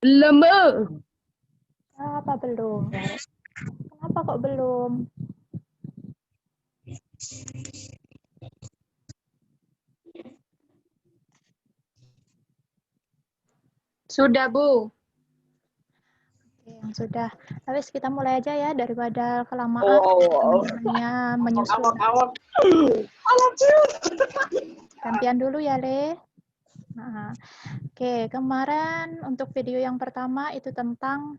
Belum, Bu. Apa belum? Kenapa kok belum? Sudah, Bu. Oke, yang sudah. Habis kita mulai aja ya daripada kelamaan teman-temannya menyusul. Gantian dulu ya, Le. Nah, oke, kemarin untuk video yang pertama itu tentang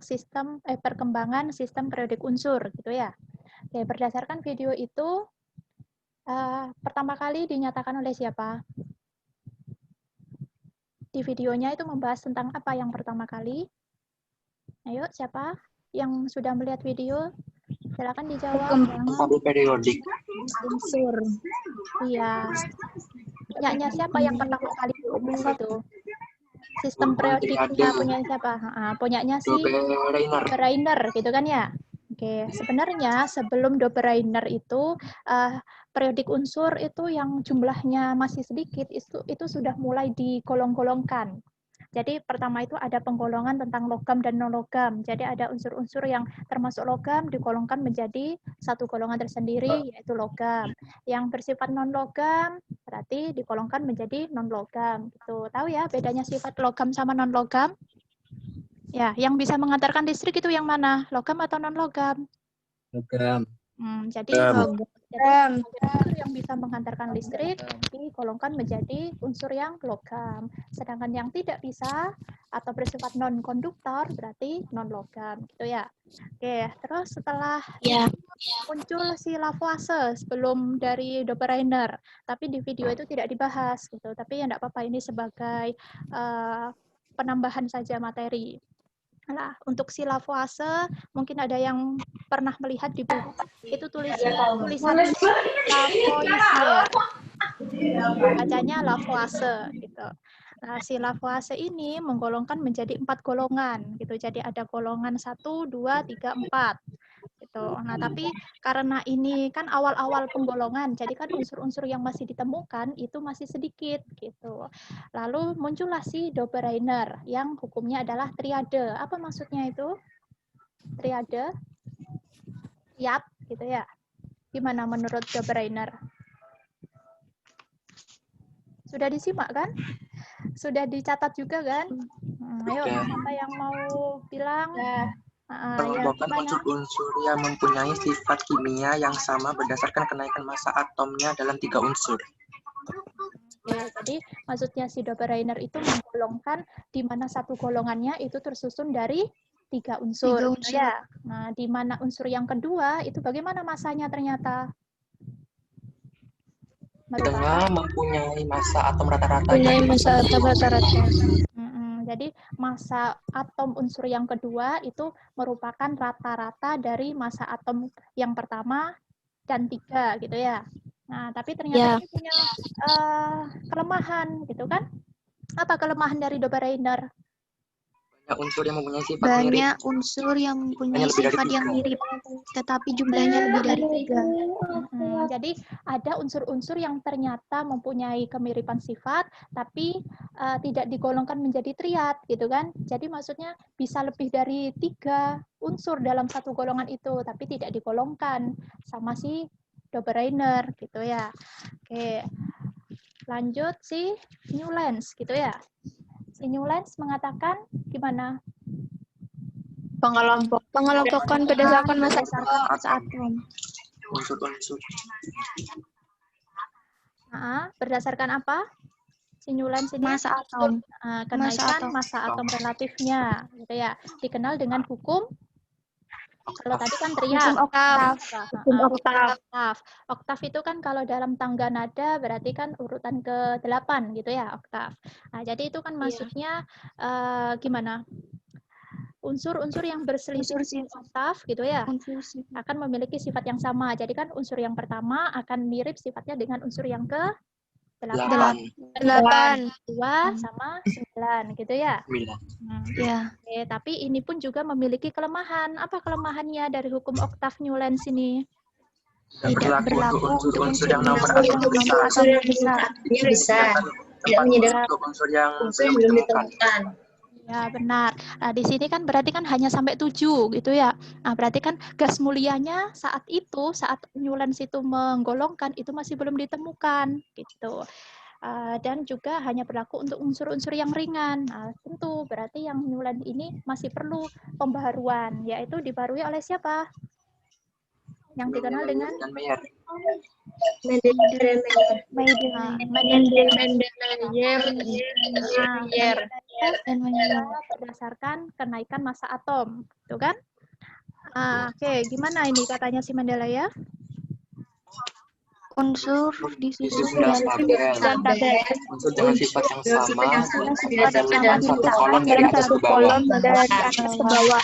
perkembangan sistem periodik unsur gitu ya. Oke, berdasarkan video itu pertama kali dinyatakan oleh siapa? Di videonya itu membahas tentang apa yang pertama kali? Ayo, siapa yang sudah melihat video? Silakan dijawab. Tadi periodik. Unsur. Iya. Punyanya siapa yang pertama kali dibahas itu? Sistem periodiknya punya siapa? Punyanya si Dobereiner, gitu kan ya? Oke, sebenarnya sebelum Dobereiner itu periodik unsur itu yang jumlahnya masih sedikit itu sudah mulai digolong-golongkan. Jadi pertama itu ada penggolongan tentang logam dan non-logam. Jadi ada unsur-unsur yang termasuk logam digolongkan menjadi satu golongan tersendiri, yaitu logam. Yang bersifat non-logam berarti digolongkan menjadi non-logam. Gitu. Tahu ya bedanya sifat logam sama non-logam? Ya, yang bisa mengantarkan listrik itu yang mana? Logam atau non-logam? Logam. Jadi unsur yang bisa menghantarkan listrik digolongkan menjadi unsur yang logam. Sedangkan yang tidak bisa atau bersifat non-konduktor berarti non-logam, gitu ya. Oke, terus setelah muncul si Lavoisier sebelum dari Dobereiner, tapi di video itu tidak dibahas, gitu. Tapi ya enggak apa-apa, ini sebagai penambahan saja materi. Nah, untuk si Lavoisier mungkin ada yang pernah melihat di buku itu tulisan Lavoisier, bacanya Lavoisier gitu. Nah, si Lavoisier ini menggolongkan menjadi 4 golongan gitu. Jadi ada golongan 1, 2, 3, 4 gitu. Nah, tapi karena ini kan awal-awal penggolongan, jadi kan unsur-unsur yang masih ditemukan itu masih sedikit gitu. Lalu muncullah si Dobereiner yang hukumnya adalah triade. Apa maksudnya itu? Triade? Triad gitu ya. Gimana menurut Dobereiner? Sudah disimak kan? Sudah dicatat juga kan? Ayo, siapa yang mau bilang? Merupakan unsur-unsur yang mempunyai sifat kimia yang sama berdasarkan kenaikan massa atomnya dalam 3 unsur. Oke, jadi maksudnya si Dobereiner itu menggolongkan di mana satu golongannya itu tersusun dari 3 unsur. Ya. Nah, di mana unsur yang kedua itu bagaimana masanya ternyata? Di tengah mempunyai massa atom rata-rata. Jadi massa atom unsur yang kedua itu merupakan rata-rata dari massa atom yang pertama dan 3 gitu ya. Nah, tapi ternyata ini punya kelemahan gitu kan? Apa kelemahan dari Dobereiner? Banyak unsur yang mempunyai sifat mirip. Banyak unsur yang mempunyai sifat yang mirip, tetapi jumlahnya lebih dari 3. Jadi ada unsur-unsur yang ternyata mempunyai kemiripan sifat, tapi tidak digolongkan menjadi triad, gitu kan? Jadi maksudnya bisa lebih dari 3 unsur dalam satu golongan itu, tapi tidak digolongkan sama si Dobereiner, gitu ya. Oke, lanjut si Newlands, gitu ya. Si Newlands mengatakan gimana? Pengelompokan berdasarkan massa atom. Unsur-unsur. Berdasarkan apa? Si Newlands ini massa atom. Kenaikan massa atom relatifnya, gitu ya. Dikenal dengan hukum. Kalau tadi kan triad. Oktav. Oktav itu kan kalau dalam tangga nada berarti kan urutan ke-8 gitu ya, oktav. Nah, jadi itu kan maksudnya gimana? Unsur-unsur yang berselisih oktav gitu ya, akan memiliki sifat yang sama. Jadi kan unsur yang pertama akan mirip sifatnya dengan unsur yang ke-8. 2 sama 9 gitu ya. Oke, tapi ini pun juga memiliki kelemahan. Apa kelemahannya dari hukum oktav Newlands ini? Tidak berlaku untuk unsur yang nomor besar. Tidak menyediakan unsur yang belum ditemukan. Ya, benar. Nah, di sini kan berarti kan hanya sampai 7 gitu ya. Nah, berarti kan gas mulianya saat itu, saat Newlands itu menggolongkan, itu masih belum ditemukan gitu. Dan juga hanya berlaku untuk unsur-unsur yang ringan. Nah, tentu berarti yang Newlands ini masih perlu pembaharuan, yaitu dibarui oleh siapa? Yang dikenal dengan Dan Mayer. Mendeleev berdasarkan kenaikan massa atom, itu kan? Oke, gimana ini katanya si Mendeleev? Unsur Disusun dalam dalam tabel. Unsur dengan sifat yang sama dalam satu kolom dari atas ke bawah. dari atas ke bawah.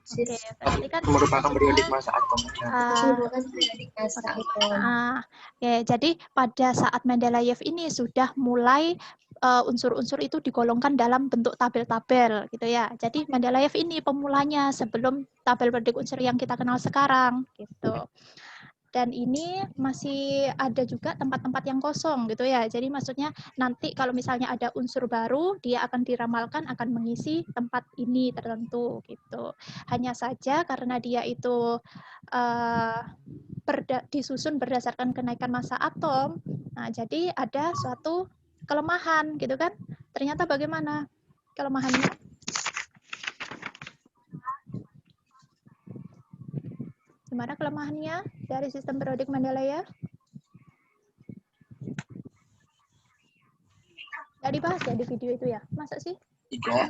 Oke, berarti kan Merupakan periodik massa atomnya. Oke, jadi pada saat Mendeleev ini sudah mulai unsur-unsur itu digolongkan dalam bentuk tabel-tabel gitu ya. Jadi Mendeleev ini pemulanya sebelum tabel periodik unsur yang kita kenal sekarang gitu. Dan ini masih ada juga tempat-tempat yang kosong gitu ya. Jadi maksudnya nanti kalau misalnya ada unsur baru, dia akan diramalkan akan mengisi tempat ini tertentu gitu. Hanya saja karena dia itu disusun berdasarkan kenaikan massa atom, nah jadi ada suatu kelemahan gitu kan. Ternyata bagaimana kelemahannya? Gimana kelemahannya dari sistem periodik Mendeleev? Nggak dibahas ya di video itu ya? Masa sih? Tidak.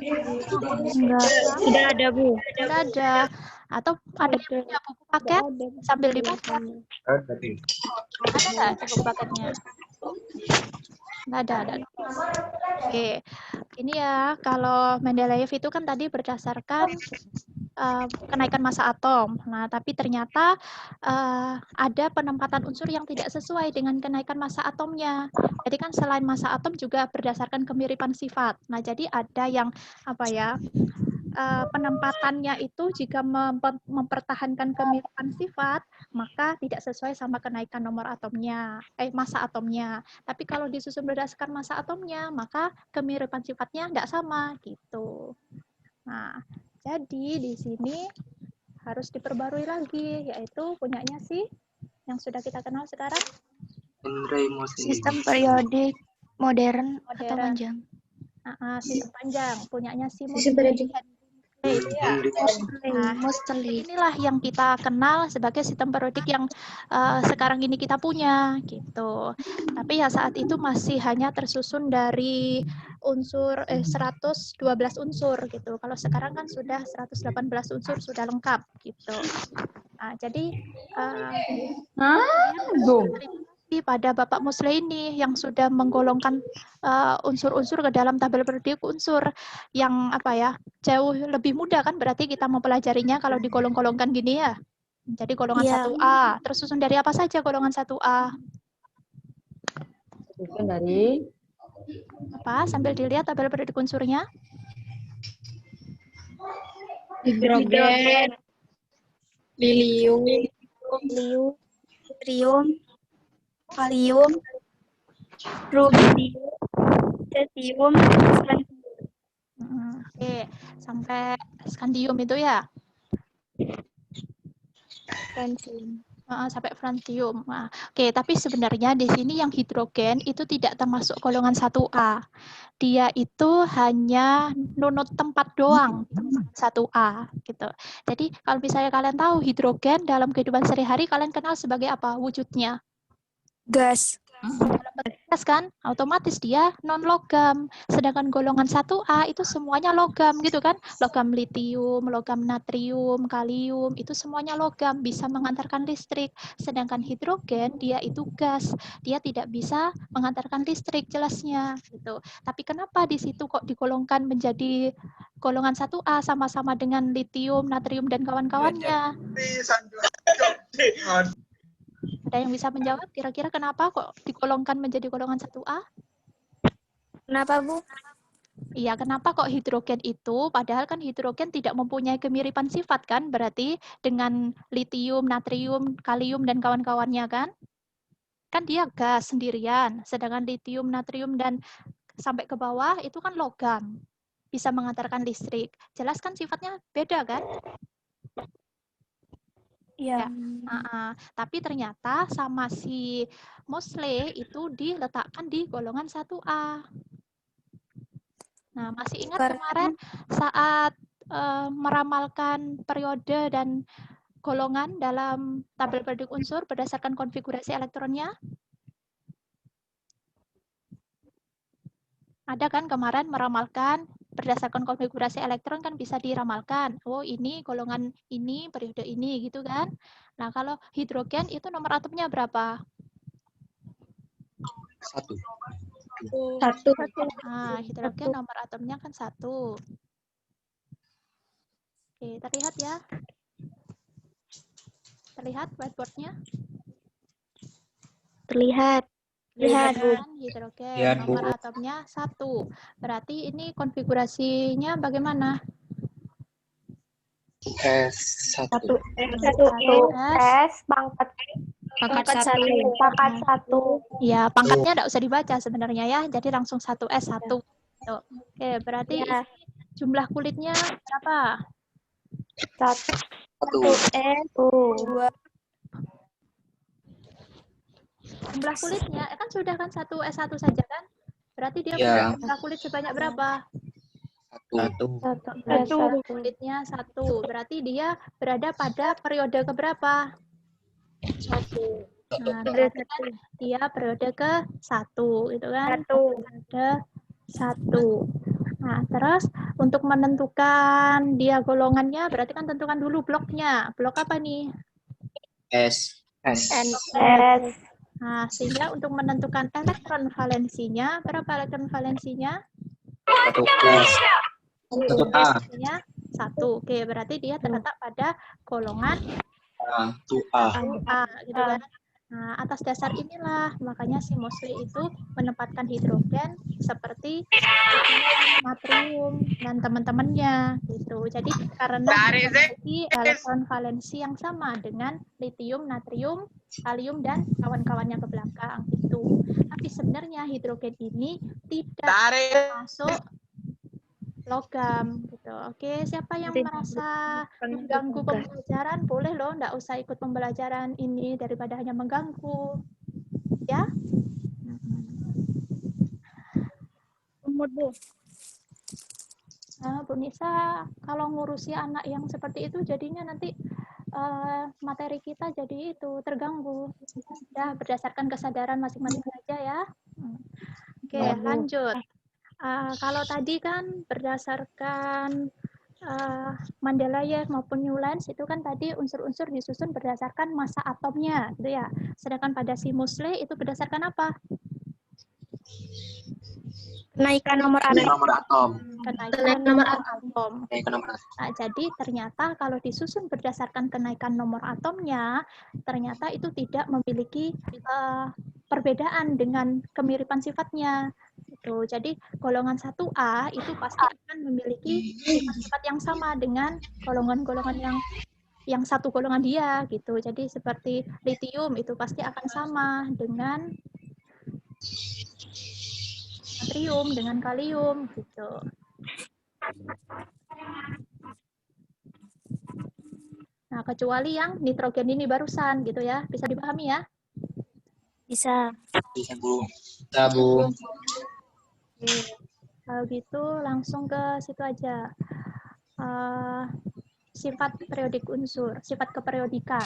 Sudah ada, Bu. Nggak ada. Atau ada yang punya buku paket sambil dibaca? Ada nggak buku paketnya? Nggak ada. Oke. Ini ya, kalau Mendeleev itu kan tadi berdasarkan kenaikan massa atom. Nah, tapi ternyata ada penempatan unsur yang tidak sesuai dengan kenaikan massa atomnya. Jadi kan selain massa atom juga berdasarkan kemiripan sifat. Nah, jadi ada yang penempatannya itu jika mempertahankan kemiripan sifat, maka tidak sesuai sama kenaikan nomor atomnya, massa atomnya. Tapi kalau disusun berdasarkan massa atomnya, maka kemiripan sifatnya tidak sama gitu. Nah, jadi di sini harus diperbarui lagi, yaitu punyanya sih yang sudah kita kenal sekarang. sistem periodik modern atau panjang. Sistem panjang, punyanya si Moseley. Inilah yang kita kenal sebagai sistem periodik yang sekarang ini kita punya gitu. Tapi ya saat itu masih hanya tersusun dari unsur 112 unsur gitu. Kalau sekarang kan sudah 118 unsur sudah lengkap gitu. Nah, jadi pada Bapak Moseley ini yang sudah menggolongkan unsur-unsur ke dalam tabel periodik unsur yang jauh lebih mudah kan berarti kita mempelajarinya kalau digolong-golongkan gini ya. Jadi golongan 1A, tersusun dari apa saja golongan 1A? Susun dari apa? Sambil dilihat tabel periodik unsurnya. Hidrogen, lilium, Trium, kalium, rubidium, cesium, Oke, sampai skandium itu ya. Sampai francium. Nah, oke, tapi sebenarnya di sini yang hidrogen itu tidak termasuk golongan 1A. Dia itu hanya nunut tempat doang, 1A gitu. Jadi kalau misalnya kalian tahu hidrogen dalam kehidupan sehari-hari kalian kenal sebagai apa wujudnya? gas. Gas kan, otomatis dia non logam. Sedangkan golongan 1A itu semuanya logam gitu kan. Logam litium, logam natrium, kalium, itu semuanya logam, bisa mengantarkan listrik. Sedangkan hidrogen dia itu gas, dia tidak bisa mengantarkan listrik jelasnya gitu. Tapi kenapa di situ kok digolongkan menjadi golongan 1A sama-sama dengan litium, natrium dan kawan-kawannya? Ada yang bisa menjawab kira-kira kenapa kok digolongkan menjadi golongan 1A? Kenapa, Bu? Iya, kenapa kok hidrogen itu, padahal kan hidrogen tidak mempunyai kemiripan sifat kan, berarti dengan litium, natrium, kalium, dan kawan-kawannya kan? Kan dia gas sendirian, sedangkan litium, natrium, dan sampai ke bawah itu kan logam. bisa mengantarkan listrik. Jelas kan sifatnya beda kan? Iya. Tapi ternyata sama si Mosley itu diletakkan di golongan 1A. Nah, masih ingat kemarin saat meramalkan periode dan golongan dalam tabel periodik unsur berdasarkan konfigurasi elektronnya? Ada kan kemarin meramalkan berdasarkan konfigurasi elektron kan bisa diramalkan. Oh, ini golongan ini, periode ini gitu kan. Nah, kalau hidrogen itu nomor atomnya berapa? 1. Satu. Nah, hidrogen nomor atomnya kan 1. Oke, terlihat ya? Terlihat whiteboard-nya? Terlihat. Lihat hidrogen Lihat, Bu. nomor atomnya 1. Berarti ini konfigurasinya bagaimana? S1. Satu S pangkat pangkat 1. Ya, pangkatnya enggak usah dibaca sebenarnya ya. Jadi langsung 1S1. Tuh. Oke, berarti Ya. jumlah kulitnya berapa? 1S2. Jumlah kulitnya kan sudah kan 1S1 saja kan? Berarti dia Iya. punya jumlah kulit sebanyak berapa? 1. Kulitnya 1. Berarti dia berada pada periode keberapa? 1. Nah, berarti kan dia periode ke-1 itu kan? Periode 1. Nah, terus untuk menentukan dia golongannya berarti kan tentukan dulu bloknya. Blok apa nih? S. Nah, sehingga untuk menentukan elektron valensinya, berapa elektron valensinya? 1A. 1. Oke, berarti dia terletak pada golongan 2A. A, gitu kan. Nah, atas dasar inilah makanya si Mosley itu menempatkan hidrogen seperti natrium dan teman-temannya gitu. Jadi karena memiliki elektron valensi yang sama dengan litium, natrium, kalium dan kawan-kawannya ke belakang itu. Tapi sebenarnya hidrogen ini tidak masuk logam gitu. Oke, siapa yang merasa mengganggu pembelajaran boleh loh, enggak usah ikut pembelajaran ini daripada hanya mengganggu. Ya? Nah, Bu Nisa, kalau ngurusi anak yang seperti itu jadinya nanti materi kita jadi itu terganggu. Ya, berdasarkan kesadaran masing-masing saja ya. Oke, lanjut. Kalau tadi kan berdasarkan Mendeleev maupun Newlands itu kan tadi unsur-unsur disusun berdasarkan massa atomnya, gitu ya. Sedangkan pada si Mosley itu berdasarkan apa? Kenaikan nomor atom. Kenaikan nomor atom. Nah, jadi ternyata kalau disusun berdasarkan kenaikan nomor atomnya, ternyata itu tidak memiliki perbedaan dengan kemiripan sifatnya. Gitu. Jadi golongan 1A itu pasti akan memiliki sifat-sifat yang sama dengan golongan-golongan yang satu golongan dia gitu. Jadi seperti litium itu pasti akan sama dengan natrium, dengan kalium gitu. Nah, kecuali yang nitrogen ini barusan gitu ya. Bisa dipahami ya? Bisa. Bisa, Bu. Bisa, Bu. Oke. Kalau gitu langsung ke situ aja. Sifat periodik unsur, sifat keperiodikan.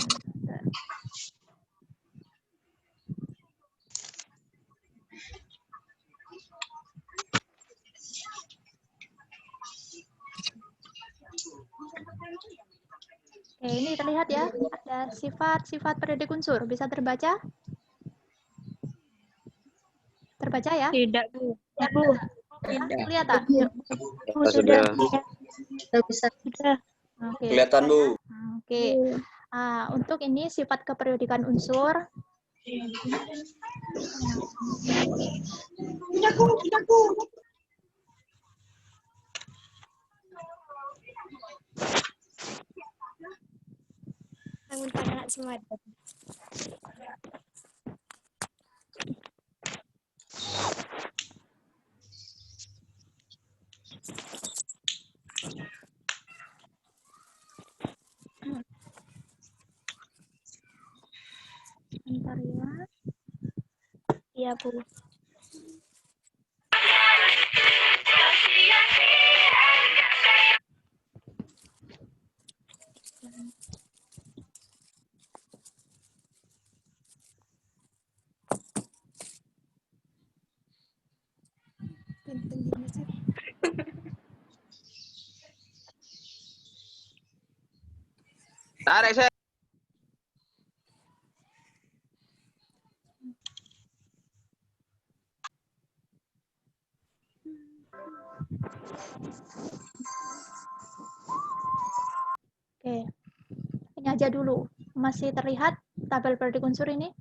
Oke, ini terlihat ya, ada sifat-sifat periodik unsur. Bisa terbaca? Terbaca ya? Tidak, Bu. Tidak. Kelihatan? Sudah. Sudah. Oke. Kelihatan, Bu. Oke. Untuk ini sifat keperiodikan unsur. Ya, Bu. Tarik saya. Oke, ini aja dulu. Masih terlihat tabel periodik unsur ini?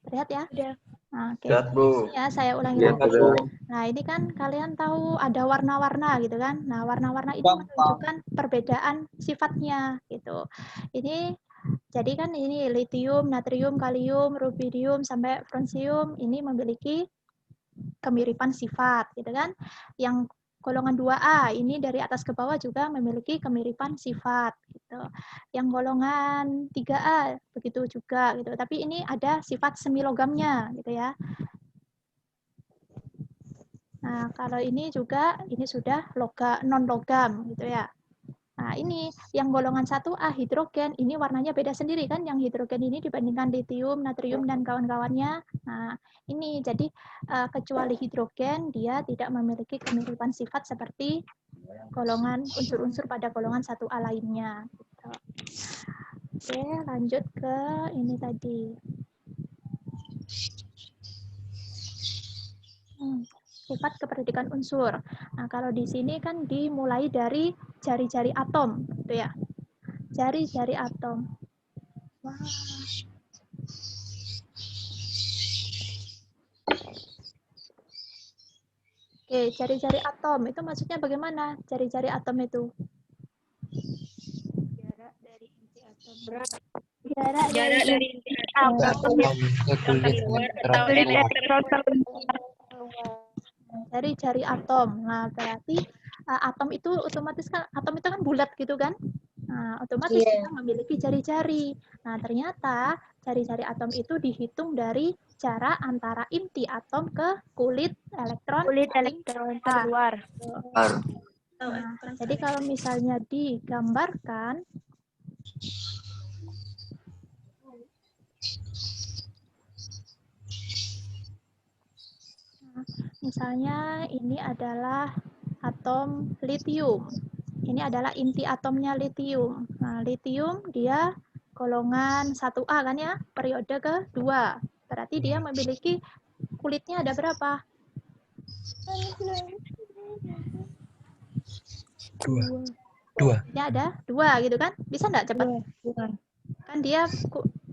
Terlihat ya? Udah. Nah, oke. Lihat, Bu. Ini ya, saya ulangi Lihat, lagi. Bu. Nah, ini kan kalian tahu ada warna-warna gitu kan? Nah, warna-warna itu menunjukkan perbedaan sifatnya gitu. Ini jadi kan ini litium, natrium, kalium, rubidium sampai strontium ini memiliki kemiripan sifat gitu kan. Yang golongan 2A ini dari atas ke bawah juga memiliki kemiripan sifat gitu. Yang golongan 3A begitu juga gitu. Tapi ini ada sifat semilogamnya gitu ya. Nah, kalau ini juga ini sudah non logam gitu ya. Nah, ini yang golongan 1A hidrogen, ini warnanya beda sendiri kan, yang hidrogen ini dibandingkan litium, natrium, dan kawan-kawannya. Nah, ini jadi kecuali hidrogen, dia tidak memiliki kemiripan sifat seperti golongan unsur-unsur pada golongan 1A lainnya. Gitu. Oke, lanjut ke ini tadi. Sifat keperdikan unsur. Nah, kalau di sini kan dimulai dari jari-jari atom, gitu ya. Jari-jari atom. Wah. Oke, jari-jari atom itu maksudnya bagaimana? Jari-jari atom itu? Jarak dari inti atom. Jarak dari inti atom yang keluar atau elektron keluar. Jari-jari atom. Nah, berarti atom itu otomatis kan atom itu kan bulat gitu kan? Nah, otomatis kita memiliki jari-jari. Nah, ternyata jari-jari atom itu dihitung dari jarak antara inti atom ke kulit elektron keluar. Nah, jadi kalau misalnya digambarkan, misalnya ini adalah atom litium. Ini adalah inti atomnya litium. Nah, litium dia golongan 1A kan ya, periode kedua. Berarti dia memiliki kulitnya ada berapa? Dua. Ini ada 2 gitu kan? Bisa nggak cepat? Kan dia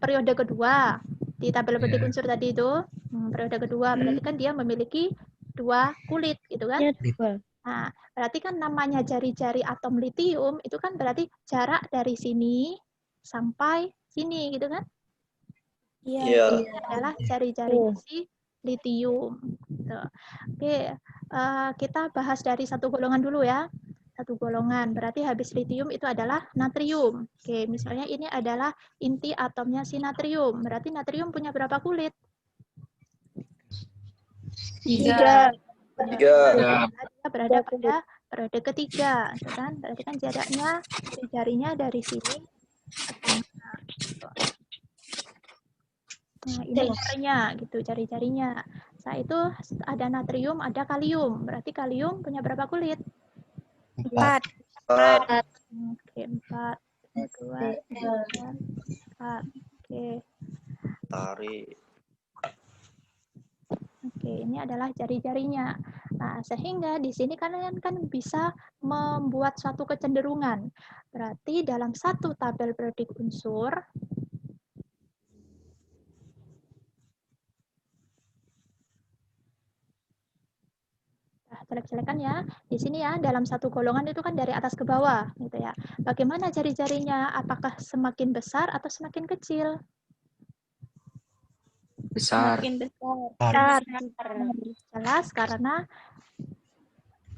periode kedua di tabel periodik unsur tadi itu. Periode kedua berarti kan dia memiliki 2 kulit gitu kan? Nah, berarti kan namanya jari-jari atom litium itu kan berarti jarak dari sini sampai sini gitu kan? Iya. Ini adalah jari-jari si litium. Gitu. Oke, kita bahas dari satu golongan dulu ya. Satu golongan, berarti habis litium itu adalah natrium. Oke, misalnya ini adalah inti atomnya si natrium. Berarti natrium punya berapa kulit? 3. Dia berada pada periode ketiga, gitu kan? Berarti kan jaraknya jari-jarinya dari sini ke sana. Gitu. Nah, ini jarinya gitu, jari-jarinya. Setelah itu ada natrium, ada kalium. Berarti kalium punya berapa kulit? 4. Oke, 4. 2, 3, 4. Oke. Tarik. Oke, ini adalah jari-jarinya. Nah, sehingga di sini kalian kan bisa membuat suatu kecenderungan. Berarti dalam satu tabel periodik unsur, jelek-jelekan ya. Di sini ya, dalam satu golongan itu kan dari atas ke bawah, gitu ya. Bagaimana jari-jarinya? Apakah semakin besar atau semakin kecil? Semakin besar. Jelas karena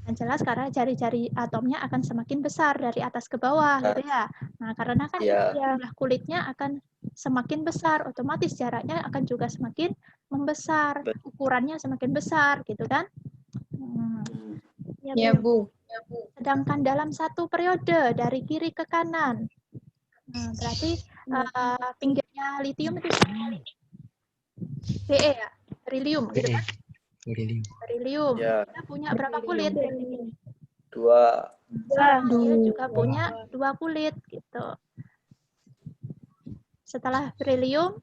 Yang jelas karena jari-jari atomnya akan semakin besar dari atas ke bawah, gitu ya. Nah, karena kan jumlah kulitnya akan semakin besar, otomatis jaraknya akan juga semakin membesar, ukurannya semakin besar, gitu kan? Ya, Bu. Sedangkan dalam satu periode dari kiri ke kanan, nah, berarti pinggirnya litium itu Be ya, berilium, gitu kan? Berilium. Ya. Dia punya berapa kulit? 2. Dia juga punya 2 kulit, gitu. Setelah berilium,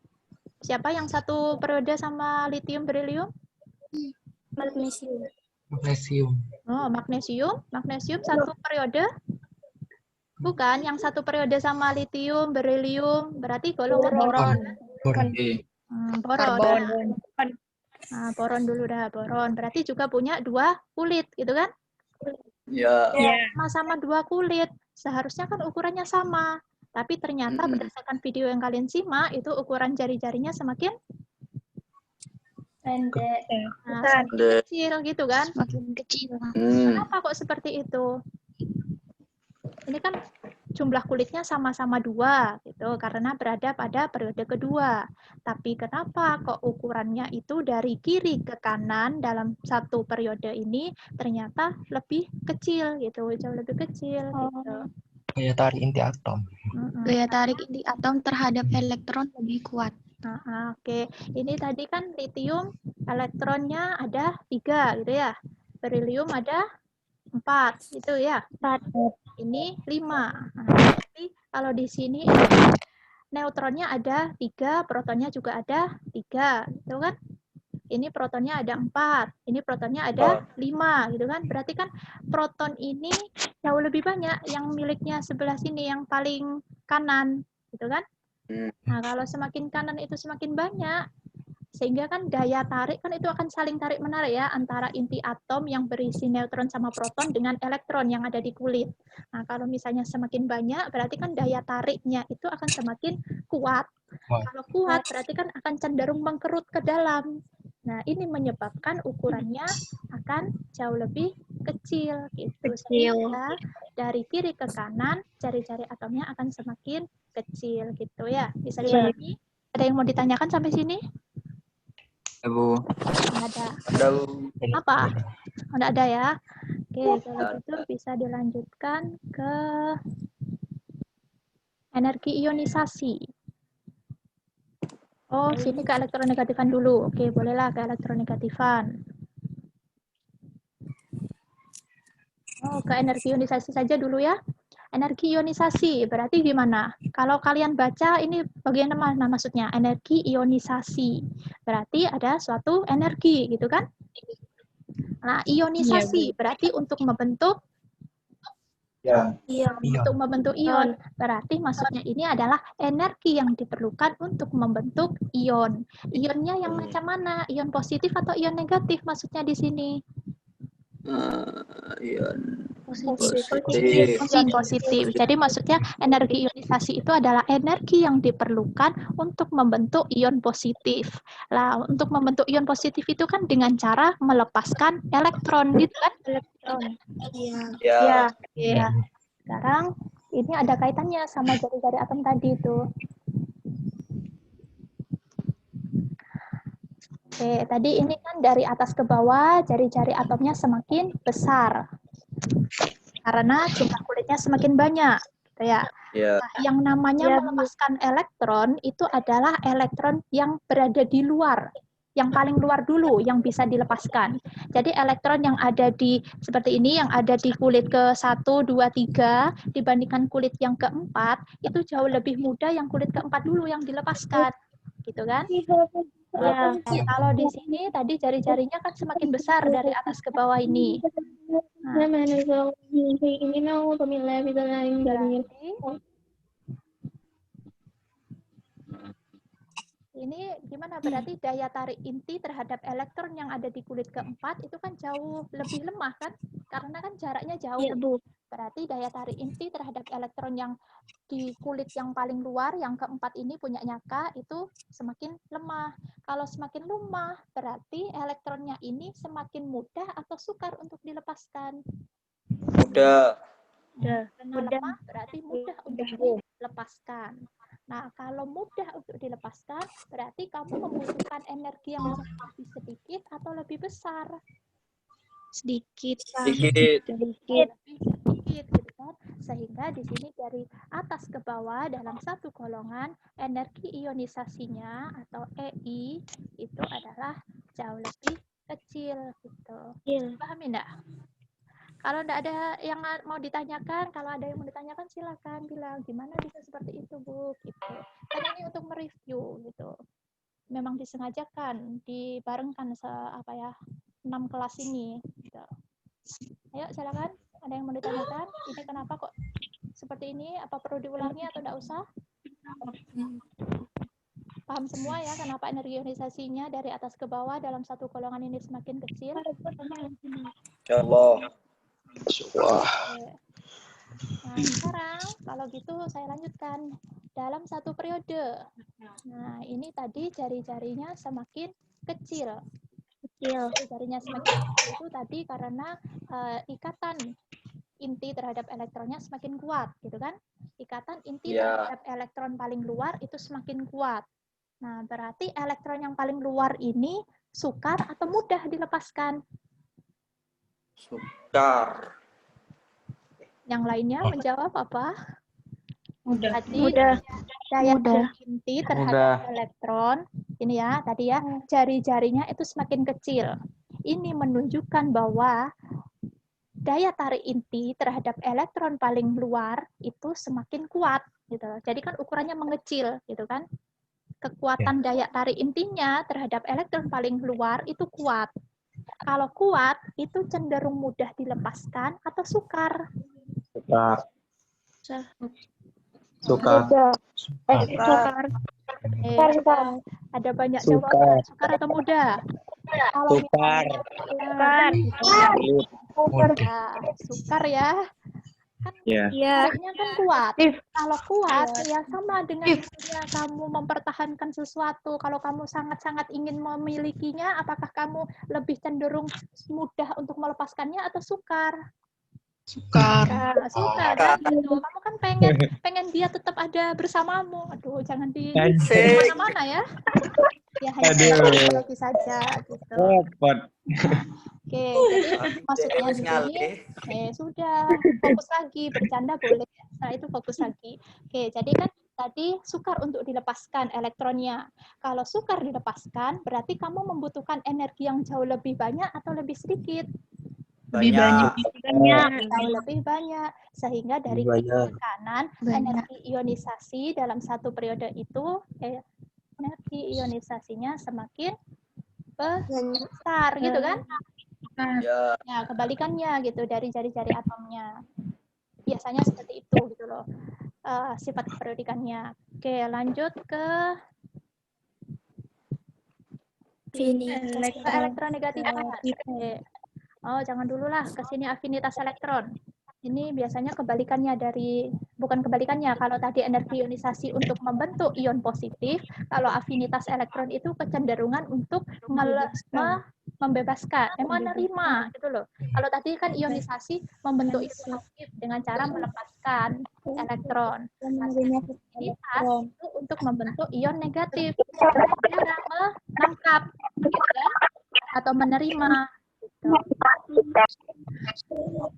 siapa yang satu periode sama litium berilium? Magnesium. Oh, magnesium. Magnesium satu periode? Bukan, yang satu periode sama litium, berilium, berarti golongan Boron. boron. Karbon. Nah, boron dulu dah, boron. Berarti juga punya 2 kulit, gitu kan? Ya. Sama-sama 2 kulit. Seharusnya kan ukurannya sama. Tapi ternyata berdasarkan video yang kalian simak, itu ukuran jari-jarinya semakin Pendek. semakin kecil, gitu kan? Makin kecil. Kenapa kok seperti itu? Ini kan jumlah kulitnya sama-sama 2, gitu, karena berada pada periode kedua. Tapi kenapa kok ukurannya itu dari kiri ke kanan dalam satu periode ini ternyata lebih kecil, gitu, jauh lebih kecil, gitu. Gaya tarik inti atom. Gaya tarik inti atom terhadap elektron lebih kuat. Oke. Ini tadi kan litium elektronnya ada 3, gitu ya. Berilium ada 4, gitu ya. Ini 5. Nah, jadi kalau di sini neutronnya ada 3, protonnya juga ada 3, gitu kan? Ini protonnya ada 4, ini protonnya ada 5, gitu kan? Berarti kan proton ini jauh lebih banyak yang miliknya sebelah sini, yang paling kanan, gitu kan? Nah, kalau semakin kanan itu semakin banyak, sehingga kan daya tarik kan itu akan saling tarik menarik ya antara inti atom yang berisi neutron sama proton dengan elektron yang ada di kulit. Nah, kalau misalnya semakin banyak berarti kan daya tariknya itu akan semakin kuat. Kalau kuat berarti kan akan cenderung mengkerut ke dalam. Nah, ini menyebabkan ukurannya akan jauh lebih kecil gitu. Sehingga dari kiri ke kanan jari-jari atomnya akan semakin kecil gitu ya. Bisa dipahami? Ada yang mau ditanyakan sampai sini? Bu. Nggak ada. Ada, Bu. Apa? Nggak ada ya. Oke, kalau gitu bisa dilanjutkan ke energi ionisasi. Oh, sini ke elektronegatifan dulu. Oke, bolehlah ke elektronegatifan. Oh, ke energi ionisasi saja dulu ya. Energi ionisasi, berarti gimana? Kalau kalian baca, ini bagian mana maksudnya? Energi ionisasi. Berarti ada suatu energi, gitu kan? Nah, ionisasi berarti untuk membentuk untuk membentuk ion. Berarti maksudnya ini adalah energi yang diperlukan untuk membentuk ion. Ionnya yang macam mana? Ion positif atau ion negatif maksudnya di sini? Ion Positif. Ion positif. Jadi maksudnya energi ionisasi itu adalah energi yang diperlukan untuk membentuk ion positif. Lah, untuk membentuk ion positif itu kan dengan cara melepaskan elektron, gitu kan? Ya. Ya. Sekarang ini ada kaitannya sama jari-jari atom tadi itu. Oke, tadi ini kan dari atas ke bawah jari-jari atomnya semakin besar. Karena jumlah kulitnya semakin banyak, gitu ya. Nah, yang namanya melepaskan elektron itu adalah elektron yang berada di luar, yang paling luar dulu yang bisa dilepaskan. Jadi elektron yang ada di seperti ini, yang ada di kulit ke-1, 2, 3 dibandingkan kulit yang keempat itu jauh lebih mudah yang kulit keempat dulu yang dilepaskan, gitu kan? Ya, kalau di sini tadi jari-jarinya kan semakin besar dari atas ke bawah ini. Nah, Ini gimana? Berarti daya tarik inti terhadap elektron yang ada di kulit keempat itu kan jauh lebih lemah kan? Karena kan jaraknya jauh. Iya, Bu. Berarti daya tarik inti terhadap elektron yang di kulit yang paling luar, yang keempat ini punyanya K, itu semakin lemah. Kalau semakin lemah, berarti elektronnya ini semakin mudah atau sukar untuk dilepaskan. Mudah. Karena lemah berarti mudah untuk dilepaskan. Nah, kalau mudah untuk dilepaskan, berarti kamu membutuhkan energi yang lebih sedikit atau lebih besar? Sedikit. Sedikit. Lebih sedikit, gitu kan? Sehingga di sini dari atas ke bawah dalam satu golongan, energi ionisasinya atau EI itu adalah jauh lebih kecil, gitu. Paham enggak? Kalau enggak ada yang mau ditanyakan, kalau ada yang mau ditanyakan silakan bilang gimana bisa seperti itu, Bu, gitu. Karena ini untuk mereview gitu. Memang disengajakan dibarengkan 6 kelas ini gitu. Ayo silakan, ada yang mau ditanyakan? Ini kenapa kok seperti ini? Apa perlu diulangi atau enggak usah? Paham semua ya kenapa energi ionisasinya dari atas ke bawah dalam satu golongan ini semakin kecil? Insyaallah. Nah, sekarang kalau gitu saya lanjutkan dalam satu periode. Nah, ini tadi jari-jarinya semakin kecil. Jarinya semakin kecil itu tadi karena ikatan inti terhadap elektronnya semakin kuat, gitu kan? Ikatan inti terhadap elektron paling luar itu semakin kuat. Nah, berarti elektron yang paling luar ini sukar atau mudah dilepaskan? Sukar. Yang lainnya menjawab apa? Mudah. Tadi daya tarik inti terhadap elektron, ini ya, tadi ya, jari-jarinya itu semakin kecil. Ini menunjukkan bahwa daya tarik inti terhadap elektron paling luar itu semakin kuat, gitu. Jadi kan ukurannya mengecil, gitu kan? Kekuatan daya tarik intinya terhadap elektron paling luar itu kuat. Kalau kuat, itu cenderung mudah dilepaskan atau sukar? Sukar. Ada banyak jawaban. Sukar atau mudah? Kalau Sukar. Sukar ya. Kan tariknya kan kuat. Kalau kuat ya sama dengan misalnya kamu mempertahankan sesuatu. Kalau kamu sangat-sangat ingin memilikinya, apakah kamu lebih cenderung mudah untuk melepaskannya atau sukar? Sukar kan? Gitu. Kamu kan pengen dia tetap ada bersamamu. Aduh, jangan di mana-mana ya. Ya hanya psikologi saja gitu. Oke, jadi maksudnya di sini sudah fokus lagi, bercanda boleh. Nah, itu fokus lagi. Oke, jadi kan tadi sukar untuk dilepaskan elektronnya. Kalau sukar dilepaskan, berarti kamu membutuhkan energi yang jauh lebih banyak atau lebih sedikit? Jauh lebih banyak. Sehingga dari kiri ke kanan, energi ionisasi dalam satu periode itu, energi ionisasinya semakin besar, gitu kan? Ya, kebalikannya gitu dari jari-jari atomnya. Biasanya seperti itu gitu loh. Sifat periodikannya. Oke, lanjut ke elektronegativitas. Oh, jangan dulu lah, ke sini afinitas elektron. Ini biasanya kebalikannya bukan kebalikannya, kalau tadi energi ionisasi untuk membentuk ion positif, kalau afinitas elektron itu kecenderungan untuk membebaskan, menerima gitu loh. Kalau tadi kan ionisasi membentuk ion aktif dengan cara melepaskan elektron. Afinitas itu untuk membentuk ion negatif dengan cara menangkap gitu kan? Atau menerima.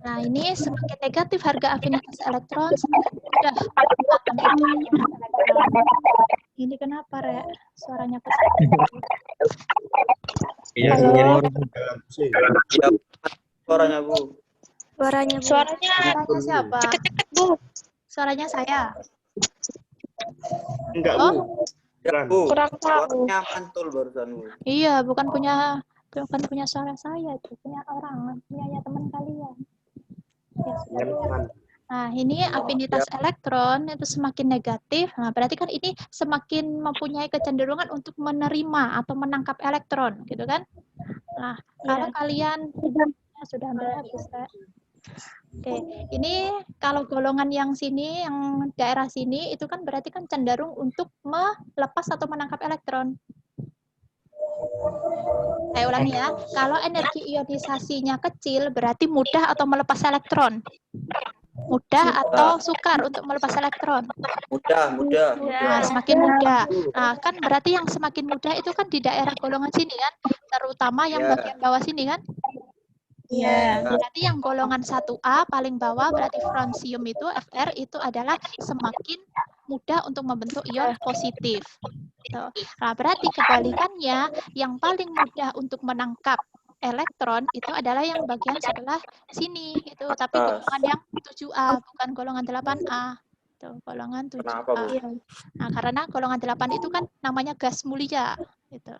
Nah, ini semakin negatif harga afinitas elektron, semakin mudah akan afinitas elektron. Ini kenapa, Rek? Suaranya pusing. Suaranya, Bu. Suaranya siapa? Suaranya saya. Enggak, Bu. Kurang tahu. Suaranya mantul barusan, Bu. Iya, bukan punya suara saya, itu punya orang, punya teman kalian. Ya, sudah. Nah, ini afinitas elektron itu semakin negatif. Nah, berarti kan ini semakin mempunyai kecenderungan untuk menerima atau menangkap elektron, gitu kan? Nah, kalau kalian sudah hampir habis, Kak. Oke, ini kalau golongan yang sini, yang daerah sini, itu kan berarti kan cenderung untuk melepas atau menangkap elektron. Saya ulangi ya, kalau energi ionisasinya kecil, berarti mudah atau melepas elektron? Mudah atau sukar untuk melepas elektron? Mudah. Nah, semakin mudah. Nah, kan berarti yang semakin mudah itu kan di daerah golongan sini kan, terutama yang Ya. bagian bawah sini kan? Iya. Berarti yang golongan 1A paling bawah berarti francium itu Fr itu adalah semakin mudah untuk membentuk ion positif. Tuh. Nah, berarti kebalikannya yang paling mudah untuk menangkap elektron itu adalah yang bagian sebelah sini itu, tapi golongan yang 7A bukan golongan 8A. Tuh, golongan 7A. Kenapa, Bu? Nah, karena golongan 8 itu kan namanya gas mulia gitu.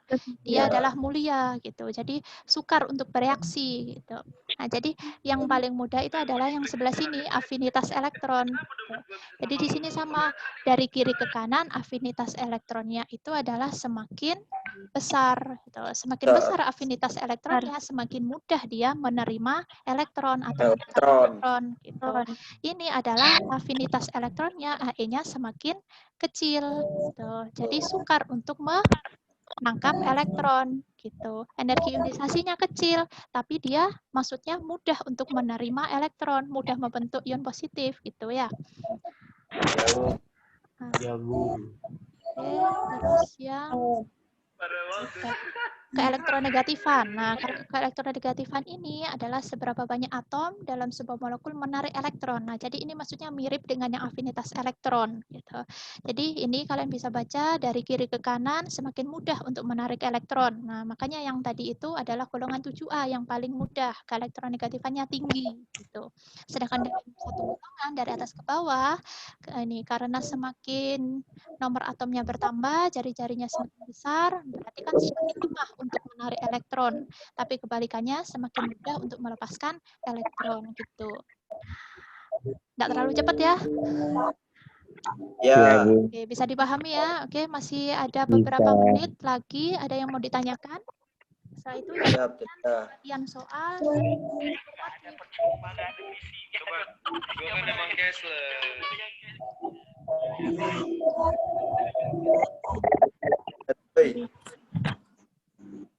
Dia adalah mulia gitu. Jadi sukar untuk bereaksi gitu. Nah, jadi yang paling mudah itu adalah yang sebelah sini, afinitas elektron. Gitu. Jadi di sini sama, dari kiri ke kanan afinitas elektronnya itu adalah semakin besar. Gitu. Semakin besar afinitas elektronnya, semakin mudah dia menerima elektron atau menangkap elektron. Gitu. Ini adalah afinitas elektronnya, He-nya semakin kecil. Gitu. Jadi sukar untuk menangkap elektron gitu. Energi ionisasinya kecil, tapi dia maksudnya mudah untuk menerima elektron, mudah membentuk ion positif gitu ya. Ya, Bu. Oke, terus yang keelektronegatifan. Nah, keelektronegatifan ini adalah seberapa banyak atom dalam sebuah molekul menarik elektron. Nah, jadi ini maksudnya mirip dengan yang afinitas elektron gitu. Jadi ini kalian bisa baca dari kiri ke kanan semakin mudah untuk menarik elektron. Nah, makanya yang tadi itu adalah golongan 7A yang paling mudah, keelektronegatifannya tinggi gitu. Sedangkan dalam satu golongan dari atas ke bawah ini karena semakin nomor atomnya bertambah, jari-jarinya semakin besar, berarti kan semakin lemah untuk menarik elektron. Tapi kebalikannya semakin mudah untuk melepaskan elektron gitu. Nggak terlalu cepat ya? Ya. Oke, bisa dipahami ya? Oke, masih ada beberapa menit lagi. Ada yang mau ditanyakan? Setelah itu ya, bagian soal.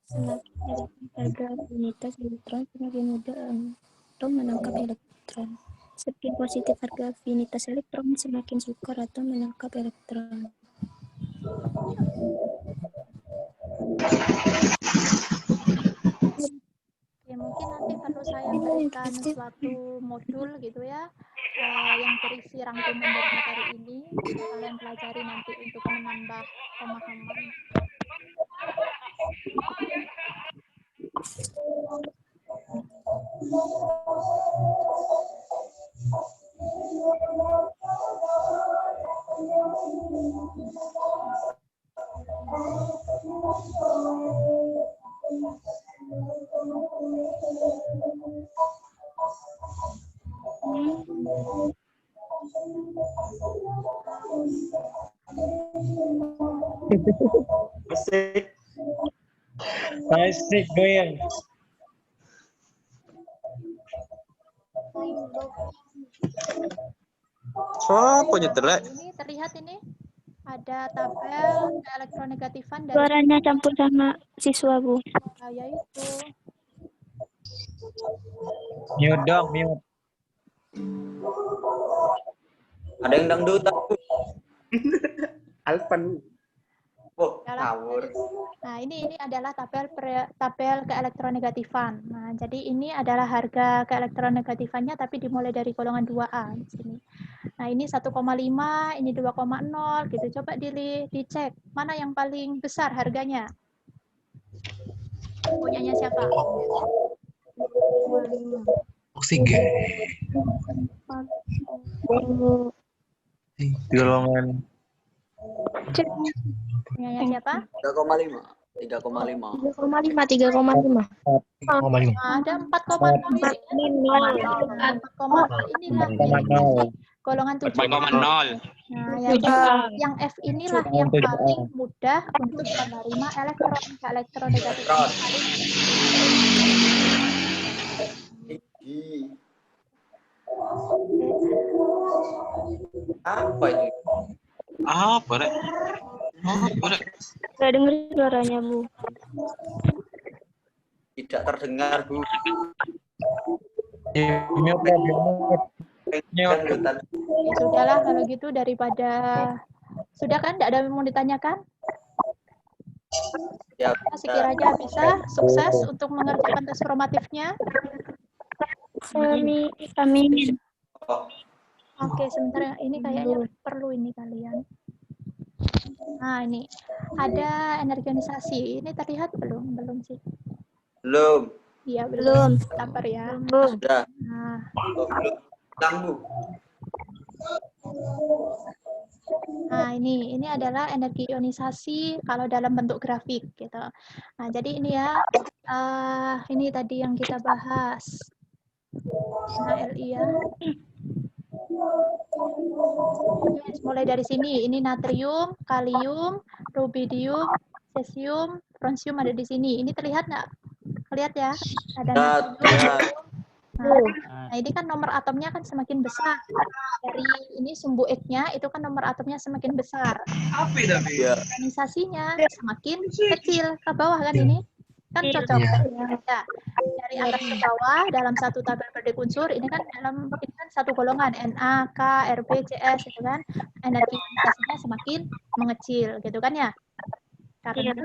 Semakin harga afinitas elektron, semakin mudah atom menangkap elektron. Semakin positif harga afinitas elektron, semakin sukar atom menangkap elektron. Ya, mungkin nanti perlu saya berikan suatu modul gitu ya, yang berisi rangkuman dari materi ini, bisa kalian pelajari nanti untuk menambah pemahaman. Asik goyang. Sopo nyetelek? Ini terlihat ini ada tabel keelektronegatifan dari Suaranya campur sama siswa, Bu. yaitu Mute dong, mute. Ada yang dangdutan. Alpan. Oh, adalah ngawur. Nah, ini adalah tabel keelektronegatifan. Nah, jadi ini adalah harga keelektronegatifannya tapi dimulai dari golongan 2A di sini. Nah, ini 1,5, ini 2,0 gitu. Coba dicek mana yang paling besar harganya. Punyanya siapa? Oksigen. Golongan. Punyanya siapa? 3,5. 3,5. 3,5, 3,5. 3,5. Ada 4,0 ini. 4,0 inilah ini golongan 7. 4,0. Nah, yang F inilah yang paling mudah untuk menerima elektron. Elektronegatif Elektron. paling Apa itu? Apa, Rek? Apa, Rek? Nggak dengar suaranya, Bu. Tidak terdengar, Bu. Mute, mute. Dangdutan. ya sudahlah kalau gitu daripada sudah kan tidak ada yang mau ditanyakan. Ya, Sekiranya bisa sukses untuk mengerjakan tes formatifnya. Amin. oh, Oke, sebentar ini kayaknya perlu ini kalian. Nah, ini ada energionisasi. Ini terlihat belum? Belum sih. belum. Iya, belum. Sabar ya. Sudah. Nah, Oh, belum. Hilang, Bu. Nah, ini adalah energi ionisasi kalau dalam bentuk grafik gitu. Nah, jadi ini ya, ini tadi yang kita bahas. Nah, LI ya. Mulai dari sini, ini natrium, kalium, rubidium, cesium, strontium ada di sini. Ini terlihat nggak? Lihat ya, ada natrium. Nah, ini kan nomor atomnya kan semakin besar. Dari ini sumbu X-nya itu kan nomor atomnya semakin besar. Ya. Organisasinya semakin kecil ke bawah kan ini? Kan cocok. Ya. Dari atas ke bawah dalam satu tabel periode unsur ini kan satu golongan Na, K, Rb, Cs itu kan energi ionisasinya semakin mengecil gitu kan ya? Karena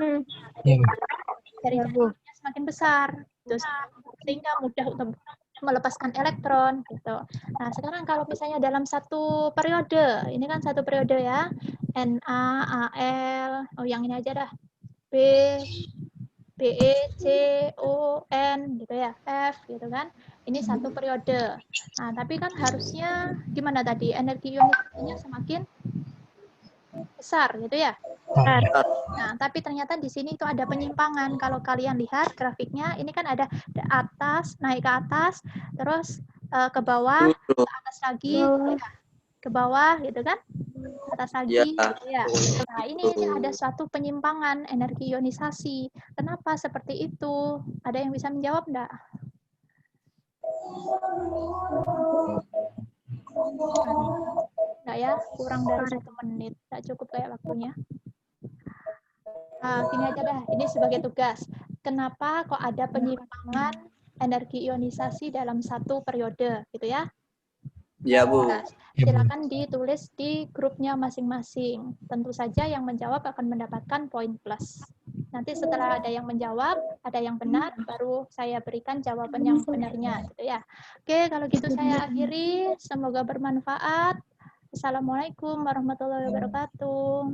dari jumlahnya semakin besar. Terus sehingga mudah untuk melepaskan elektron gitu. Nah, sekarang kalau misalnya dalam satu periode, ini kan satu periode ya, Na, Al, oh yang ini aja dah, B, Be, C, O, N gitu ya, F gitu kan. Ini satu periode. Nah, tapi kan harusnya gimana tadi? Energi ionisasinya semakin besar gitu ya. Nah, tapi ternyata di sini itu ada penyimpangan. Kalau kalian lihat grafiknya, ini kan ada atas, naik ke atas, terus ke bawah, ke atas lagi, ke bawah gitu kan, atas lagi. Ya. Nah, ini ada suatu penyimpangan energi ionisasi. Kenapa seperti itu? Ada yang bisa menjawab enggak? Enggak ya, kurang dari 1 menit. Enggak cukup kayak waktunya. Nah, gini aja dah, ini sebagai tugas. Kenapa kok ada penyimpangan energi ionisasi dalam satu periode, gitu ya? Ya, Bu. Silakan ditulis di grupnya masing-masing. Tentu saja yang menjawab akan mendapatkan poin plus. Nanti setelah ada yang menjawab, ada yang benar, baru saya berikan jawaban yang benarnya, gitu ya. Oke, kalau gitu saya akhiri. Semoga bermanfaat. Assalamualaikum warahmatullahi wabarakatuh.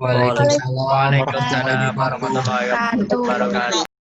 Waalaikumsalam warahmatullahi wabarakatuh. Waalaikumsalam warahmatullahi wabarakatuh.